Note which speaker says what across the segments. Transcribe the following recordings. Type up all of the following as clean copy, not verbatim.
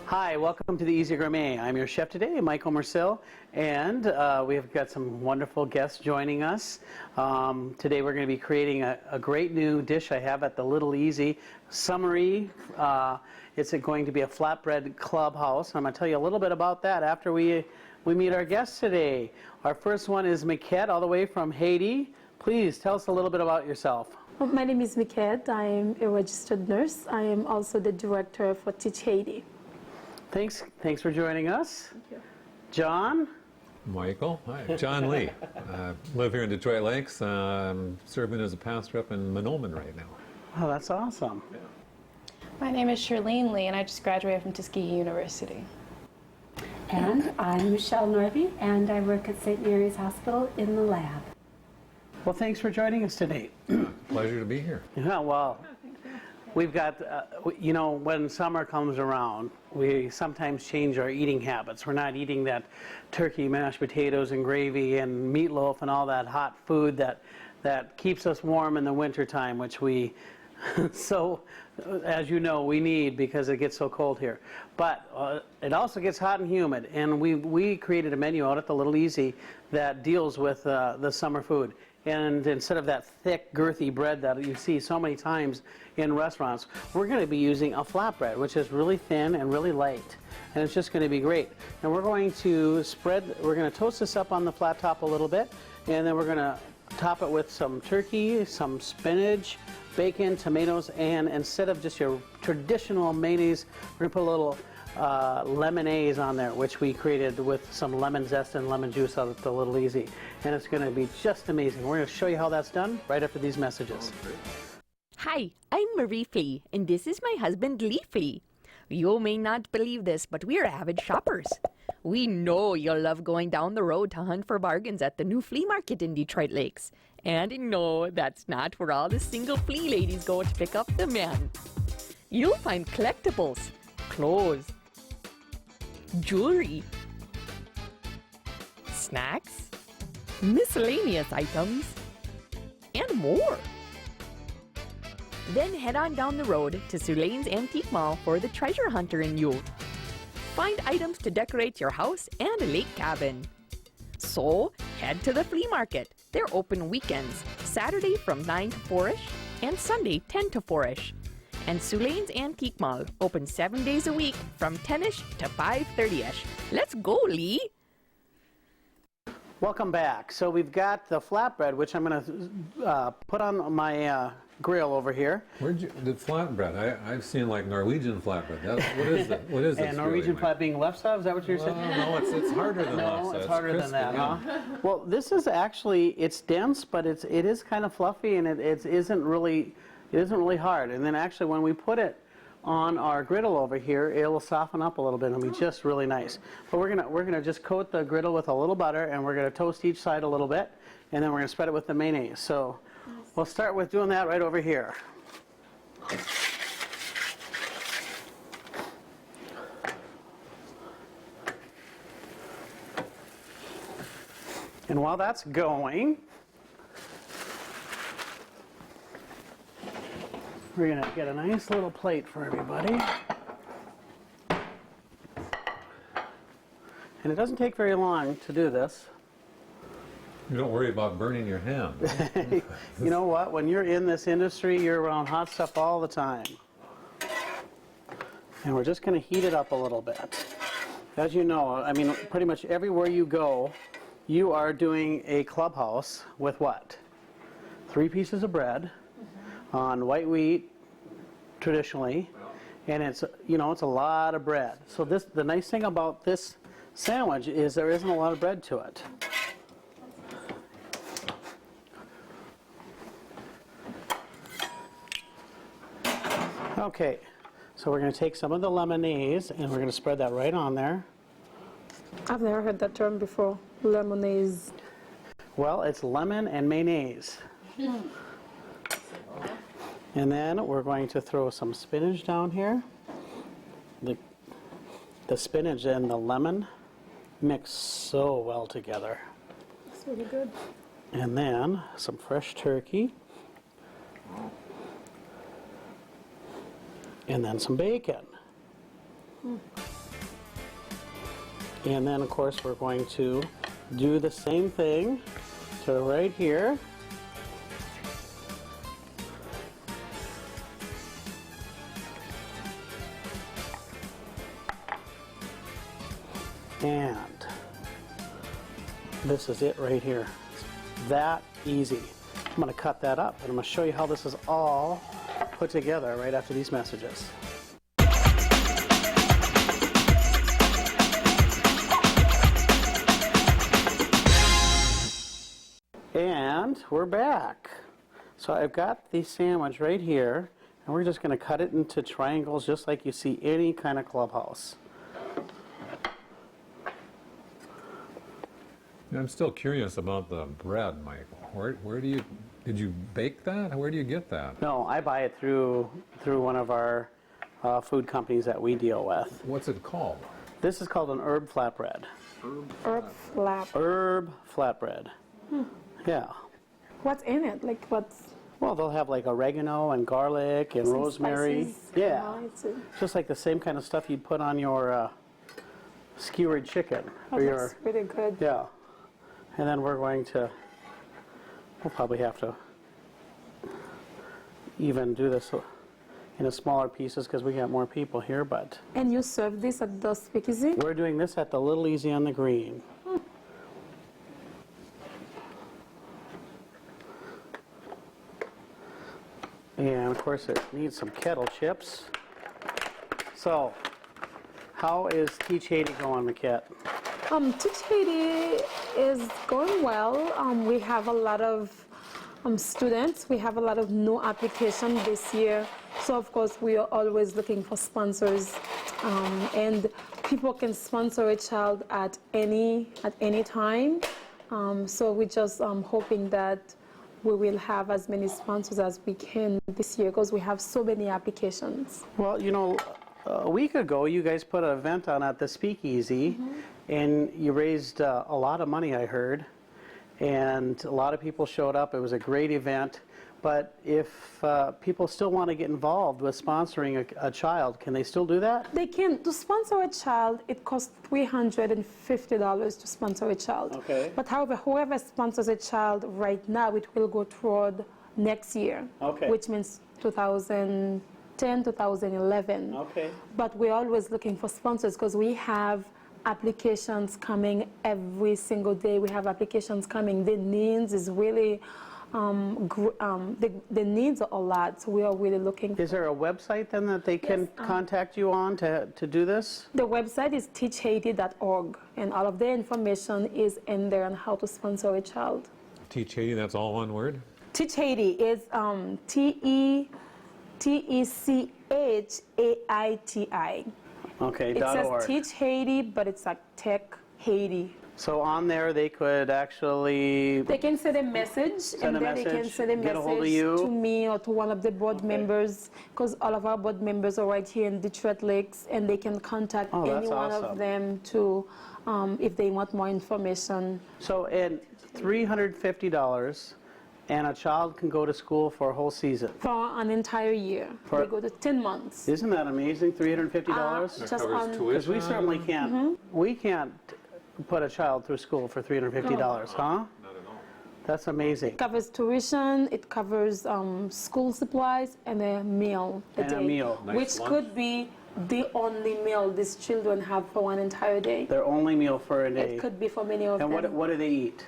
Speaker 1: Hi, welcome to the Easy Gourmet. I'm your chef today, Michael Mercil, and we've got some wonderful guests joining us. Today we're going to be creating a great new dish I have at the Little Easy Summery. It's going to be a Flatbread Clubhouse. I'm going to tell you a little bit about that after we meet our guests today. Our first one is Miquette, all the way from Haiti. Please tell us a little bit about yourself.
Speaker 2: Well, my name is Miquette. I am a registered nurse. I am also the director for Teach Haiti.
Speaker 1: Thanks for joining us.
Speaker 2: Thank you.
Speaker 1: John?
Speaker 3: Michael. Hi, John Lee. Live here in Detroit Lakes. I'm serving as a pastor up in Monoman right now.
Speaker 1: Oh, that's awesome.
Speaker 3: Yeah.
Speaker 4: My name is Charlene Lee, and I just graduated from Tuskegee University.
Speaker 5: And I'm Michelle Norby, and I work at St. Mary's Hospital in the lab.
Speaker 1: Well, thanks for joining us today.
Speaker 3: Pleasure to be here.
Speaker 1: Yeah, well, we've got, when summer comes around, we sometimes change our eating habits. We're not eating that turkey, mashed potatoes, and gravy, and meatloaf, and all that hot food that keeps us warm in the wintertime, which we, so, as you know, we need because it gets so cold here. But it also gets hot and humid, and we created a menu out at the Little Easy that deals with the summer food. And instead of that thick, girthy bread that you see so many times in restaurants, we're going to be using a flatbread, which is really thin and really light. And it's just going to be great. And we're going to toast this up on the flat top a little bit, and then we're going to top it with some turkey, some spinach, bacon, tomatoes, and instead of just your traditional mayonnaise, we're going to put a little lemonade on there, which we created with some lemon zest and lemon juice out at the Little Easy. And it's going to be just amazing. We're going to show you how that's done right after these messages.
Speaker 6: Hi, I'm Marie Flea, and this is my husband Lee Flea. You may not believe this, but we are avid shoppers. We know you'll love going down the road to hunt for bargains at the new flea market in Detroit Lakes. And no, that's not where all the single flea ladies go to pick up the men. You'll find collectibles, clothes, jewelry, snacks, miscellaneous items, and more. Then head on down the road to Sulane's Antique Mall for the treasure hunter in you. Find items to decorate your house and a lake cabin. So, head to the flea market. They're open weekends, Saturday from 9 to 4-ish and Sunday 10 to 4-ish. And Sulane's Antique Mall open 7 days a week from 10-ish to 5:30-ish. Let's go, Lee!
Speaker 1: Welcome back. So we've got the flatbread, which I'm going to put on my grill over here.
Speaker 3: The flatbread? I've seen like Norwegian flatbread. What is that? What is this?
Speaker 1: And Norwegian
Speaker 3: really,
Speaker 1: flat being left side, is that what you're saying?
Speaker 3: No, it's harder than left
Speaker 1: No,
Speaker 3: side.
Speaker 1: it's harder than
Speaker 3: crispy,
Speaker 1: that,
Speaker 3: yeah.
Speaker 1: huh? Well, this is actually, it's dense, but it is kind of fluffy, and it isn't really hard. And then actually when we put it on our griddle over here, it will soften up a little bit and be just really nice. But we're gonna just coat the griddle with a little butter, and we're gonna toast each side a little bit, and then we're gonna spread it with the mayonnaise. So we'll start with doing that right over here. And while that's going, we're going to get a nice little plate for everybody. And it doesn't take very long to do this.
Speaker 3: You don't worry about burning your hand.
Speaker 1: You know what? When you're in this industry, you're around hot stuff all the time. And we're just going to heat it up a little bit. As you know, I mean, pretty much everywhere you go, you are doing a clubhouse with what? 3 pieces of bread on white wheat, traditionally, and it's a lot of bread. So the nice thing about this sandwich is there isn't a lot of bread to it. Okay, so we're going to take some of the lemonade and we're going to spread that right on there.
Speaker 2: I've never heard that term before, lemonade.
Speaker 1: Well, it's lemon and mayonnaise. And then we're going to throw some spinach down here. The spinach and the lemon mix so well together.
Speaker 2: It's really good.
Speaker 1: And then some fresh turkey. And then some bacon. And then, of course, we're going to do the same thing to right here. And this is it right here. It's that easy. I'm going to cut that up, and I'm going to show you how this is all put together right after these messages. And we're back. So I've got the sandwich right here, and we're just going to cut it into triangles just like you see any kind of clubhouse.
Speaker 3: I'm still curious about the bread, Mike. Where do you, did you bake that? Where do you get that?
Speaker 1: No, I buy it through one of our food companies that we deal with.
Speaker 3: What's it called?
Speaker 1: This is called an herb flatbread.
Speaker 2: Herb flap.
Speaker 1: Herb flatbread. Yeah.
Speaker 2: What's in it? Like what's
Speaker 1: Well, they'll have like oregano and garlic and
Speaker 2: some
Speaker 1: rosemary.
Speaker 2: spices?
Speaker 1: Yeah.
Speaker 2: It's a,
Speaker 1: Just like the same kind of stuff you'd put on your skewered chicken.
Speaker 2: oh,
Speaker 1: Or
Speaker 2: that's
Speaker 1: your,
Speaker 2: really good.
Speaker 1: yeah. And then we'll probably have to even do this in a smaller pieces because we got more people here, but
Speaker 2: And you serve this at the speakeasy?
Speaker 1: we're doing this at the Little Easy on the Green. And of course it needs some kettle chips. So, how is Teach Haiti going, Maquette?
Speaker 2: Teach Haiti is going well. We have a lot of students. We have a lot of new applications this year. So of course we are always looking for sponsors, and people can sponsor a child at any time. So we're just hoping that we will have as many sponsors as we can this year because we have so many applications.
Speaker 1: Well, you know, a week ago you guys put an event on at the Speakeasy, and you raised a lot of money, I heard, and a lot of people showed up. It was a great event. But if people still want to get involved with sponsoring a child, can they still do that?
Speaker 2: They can. To sponsor a child, it costs $350 to sponsor a child.
Speaker 1: Okay.
Speaker 2: But however, whoever sponsors a child right now, it will go toward next year,
Speaker 1: Okay.
Speaker 2: which means 2010, 2011.
Speaker 1: Okay.
Speaker 2: But we're always looking for sponsors because we have applications coming every single day. We have applications coming. The needs is really, the needs are a lot, so we are really looking.
Speaker 1: Is there a website then that they can contact you on to do this?
Speaker 2: The website is teachhaiti.org, and all of the information is in there on how to sponsor a child.
Speaker 3: Teach Haiti, that's all one word?
Speaker 2: Teach Haiti is TECHAITI.
Speaker 1: Okay,
Speaker 2: It says
Speaker 1: .org.
Speaker 2: Teach Haiti, but it's like Tech Haiti.
Speaker 1: So on there they could actually,
Speaker 2: They can send a message,
Speaker 1: Send
Speaker 2: and
Speaker 1: a
Speaker 2: then they can
Speaker 1: message,
Speaker 2: send a
Speaker 1: get a hold of
Speaker 2: message
Speaker 1: you.
Speaker 2: to me or to one of the board members, because all of our board members are right here in Detroit Lakes, and they can contact
Speaker 1: Oh, that's
Speaker 2: any one
Speaker 1: awesome.
Speaker 2: of them to, if they want more information.
Speaker 1: so at $350, and a child can go to school for a whole season.
Speaker 2: For an entire year.
Speaker 1: For-
Speaker 2: They go to 10 months.
Speaker 1: Isn't that amazing, $350?
Speaker 2: Just
Speaker 3: Covers
Speaker 2: on,
Speaker 1: Because we certainly can't,
Speaker 2: Mm-hmm.
Speaker 1: we can't put a child through school for $350, huh?
Speaker 3: Not at all.
Speaker 1: That's amazing.
Speaker 2: It covers tuition, it covers school supplies, and a meal a
Speaker 1: And a
Speaker 2: day.
Speaker 1: meal.
Speaker 3: Nice
Speaker 2: Which
Speaker 3: lunch.
Speaker 2: could be the only meal these children have for one entire day.
Speaker 1: Their only meal for a day.
Speaker 2: It could be for many of
Speaker 1: And
Speaker 2: them.
Speaker 1: what do they eat?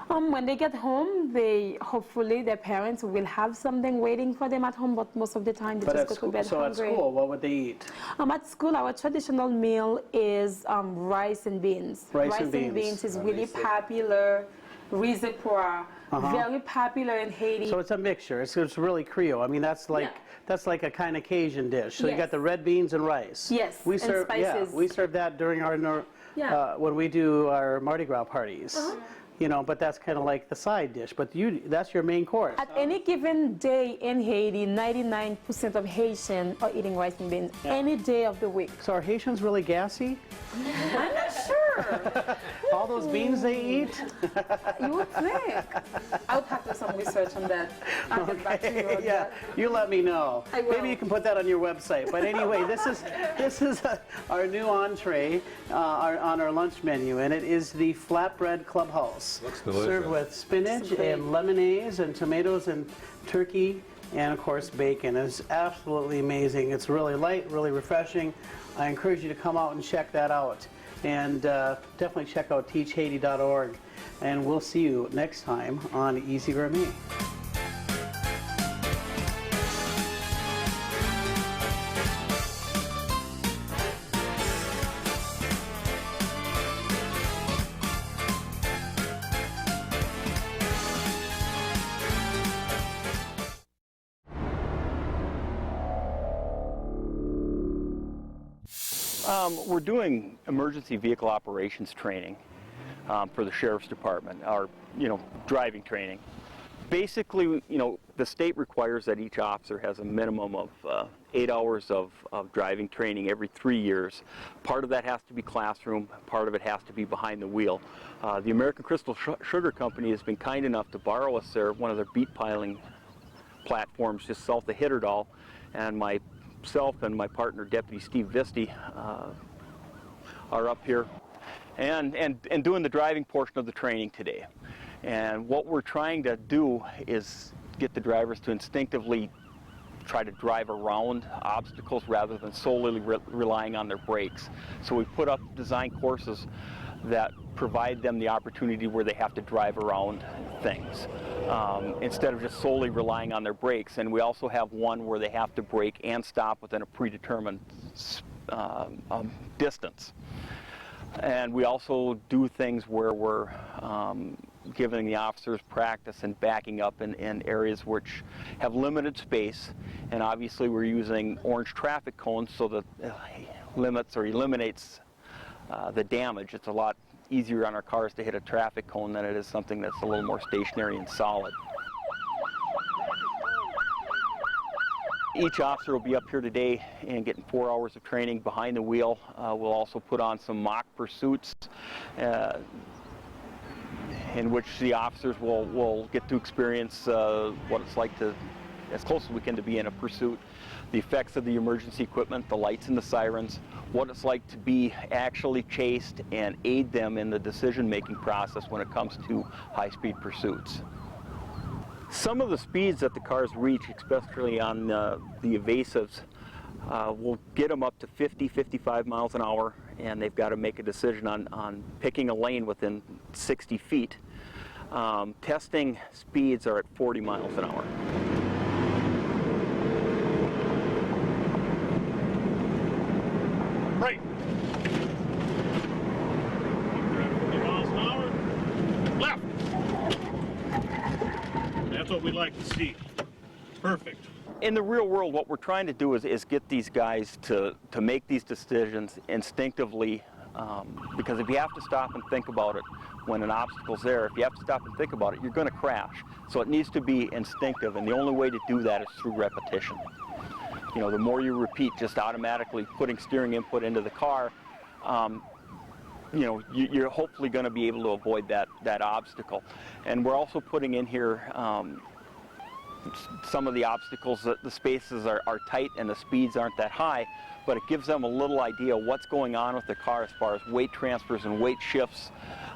Speaker 2: When they get home, hopefully their parents will have something waiting for them at home, but most of the time they
Speaker 1: But
Speaker 2: just
Speaker 1: at
Speaker 2: go to
Speaker 1: school,
Speaker 2: bed
Speaker 1: so at
Speaker 2: hungry.
Speaker 1: school, what would they eat?
Speaker 2: At school, our traditional meal is rice and beans.
Speaker 1: Rice and beans.
Speaker 2: is really popular. Riz et pois, very popular in Haiti.
Speaker 1: So it's a mixture. It's really Creole. I mean, that's like a kind of Cajun dish. So you
Speaker 2: Yes.
Speaker 1: got the red beans and rice.
Speaker 2: Yes,
Speaker 1: we
Speaker 2: and
Speaker 1: serve. Yeah,
Speaker 2: spices.
Speaker 1: we serve that during our when we do our Mardi Gras parties. You know, but that's kind of like the side dish. But that's your main course.
Speaker 2: At any given day in Haiti, 99% of Haitians are eating rice and beans any day of the week.
Speaker 1: So are Haitians really gassy?
Speaker 2: I'm not sure. sure.
Speaker 1: All those beans they eat?
Speaker 2: You would think. I'll have to do some research on that. I'll get back to you on
Speaker 1: Yeah,
Speaker 2: that.
Speaker 1: you let me know.
Speaker 2: I will.
Speaker 1: Maybe you can put that on your website. But anyway, this is our new entree on our lunch menu, and it is the Flatbread Clubhouse.
Speaker 3: Looks delicious.
Speaker 1: Served with spinach
Speaker 2: It's great.
Speaker 1: and lemonade and tomatoes and turkey and, of course, bacon. It's absolutely amazing. It's really light, really refreshing. I encourage you to come out and check that out. And definitely check out teachhaiti.org. And we'll see you next time on Easy Gourmet.
Speaker 7: We're doing emergency vehicle operations training for the Sheriff's Department, or, driving training. Basically, the state requires that each officer has a minimum of 8 hours of driving training every 3 years. Part of that has to be classroom, part of it has to be behind the wheel. The American Crystal Sugar Company has been kind enough to borrow us one of their beet piling platforms just south of Hitterdal, and myself and my partner, Deputy Steve Visti, are up here and doing the driving portion of the training today. And what we're trying to do is get the drivers to instinctively try to drive around obstacles rather than solely relying on their brakes. So we put up design courses that provide them the opportunity where they have to drive around things instead of just solely relying on their brakes. And we also have one where they have to brake and stop within a predetermined distance. And we also do things where we're giving the officers practice and backing up in areas which have limited space. And obviously we're using orange traffic cones so that limits or eliminates the damage. It's a lot easier on our cars to hit a traffic cone than it is something that's a little more stationary and solid. Each officer will be up here today and getting 4 hours of training behind the wheel. We'll also put on some mock pursuits in which the officers will get to experience what it's like to, as close as we can, to be in a pursuit, the effects of the emergency equipment, the lights and the sirens, what it's like to be actually chased, and aid them in the decision-making process when it comes to high-speed pursuits. Some of the speeds that the cars reach, especially on the evasives, will get them up to 50, 55 miles an hour, and they've got to make a decision on picking a lane within 60 feet. Testing speeds are at 40 miles an hour.
Speaker 8: Right. 40 miles an hour. Left. That's what we like to see. Perfect.
Speaker 7: In the real world, what we're trying to do is get these guys to make these decisions instinctively, because if you have to stop and think about it when an obstacle's there, if you have to stop and think about it, you're going to crash. So it needs to be instinctive, and the only way to do that is through repetition. The more you repeat just automatically putting steering input into the car, you're hopefully going to be able to avoid that obstacle. And we're also putting in here some of the obstacles that the spaces are tight and the speeds aren't that high, but it gives them a little idea what's going on with the car as far as weight transfers and weight shifts,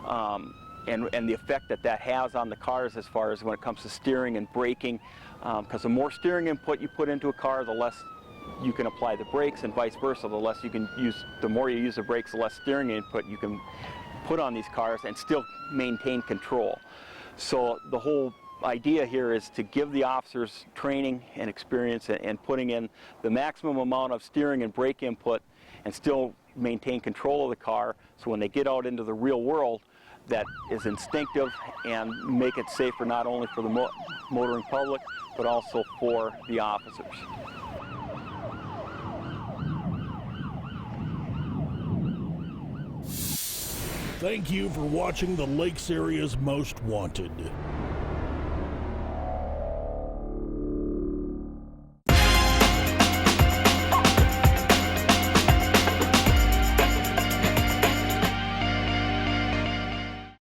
Speaker 7: and the effect that has on the cars as far as when it comes to steering and braking, because the more steering input you put into a car, the less you can apply the brakes, and vice versa. The more you use the brakes, the less steering input you can put on these cars and still maintain control. So the whole idea here is to give the officers training and experience and putting in the maximum amount of steering and brake input and still maintain control of the car, so when they get out into the real world, that is instinctive and make it safer not only for the motoring public but also for the officers.
Speaker 8: Thank you for watching the Lakes Area's Most Wanted.